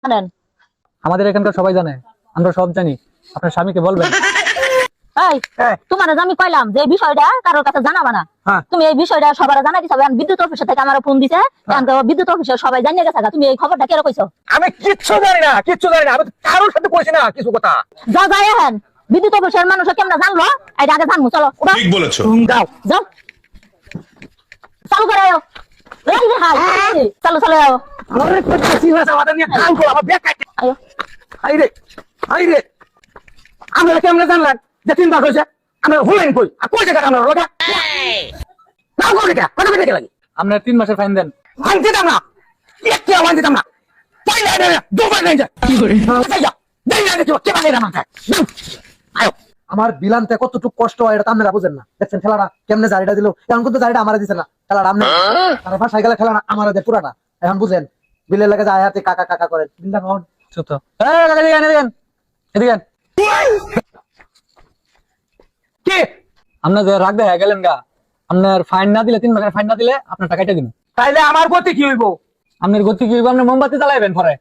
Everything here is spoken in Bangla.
জানেন? আমাদের এখানকার সবাই জানে, আমরা সব জানি। আপনার স্বামীকে বলবেন। এই তোমার আমি কইলাম যে এই বিষয়টা কারোর কাছে জানাবা না। তুমি এই বিষয়টা সবার জানাই দিছো। বিদ্যুৎ অফিস থেকে আমার ফোন দিছে, বিদ্যুৎ অফিসে সবাই জানিয়ে গেছে। তুমি এই খবরটা কেন কইছো? আমি কিচ্ছু জানি না, কিচ্ছু জানি না। আমি কারোর সাথে কইছি না কিছু কথা। যা যায় এখন বিদ্যুৎ অফিসের মানুষ কেমন জানলো এটা আগে জানবো। চলো ঠিক বলেছো। যাও যাও, চালু করে আয়ো। এই যে হাই চালু চলে আয়ো। আরে কইছি না আমাদের নিয়ে কাম করো, আমার ব্যাগ কাটে। আয়ো আইরে আমরা কেমনে জানলেন যে 3 বার হইছে? আমরা হলেন কই? আর কই টাকা আমরা রোজা নাও করে কে কত টাকা লাগে? আপনার 3 মাসের ফাইন দেন। ফাইন দিতাম না, একটু ফাইন দিতাম না। ফাইন না না দুবার নাই যা কি করে যা দেই না তো কে বানাই না মাথা। আয়ো আমার বিলানতে কতটুকু কষ্ট হয় এটা আপনারা বুঝেন না। দেখছেন খেলাটা কেমনে জারিটা দিল, এখন কিন্তু জারিটা আমারে দিছে না, খেলাটা আপনি আর ভাষায় গেলে খেলা না আমারে দেয় পুরাটা। এখন বুঝেন বিলের লাগে যায় হাতে কাকা কাকা করে বিলটা নন চুপ তো। এই কাকা এদিকে আন, এদিকে আন, এদিকে আন। কি আপনার যে রাগ দেখা গেলেন গা, আপনার ফাইন না দিলে 3 মাসের ফাইন না দিলে আপনার টাকাটা দিন। তাইলে আমার গতি কি হইব? আপনার গতি কি হইব? আপনি মোমবাতি জ্বালাইবেন পরে।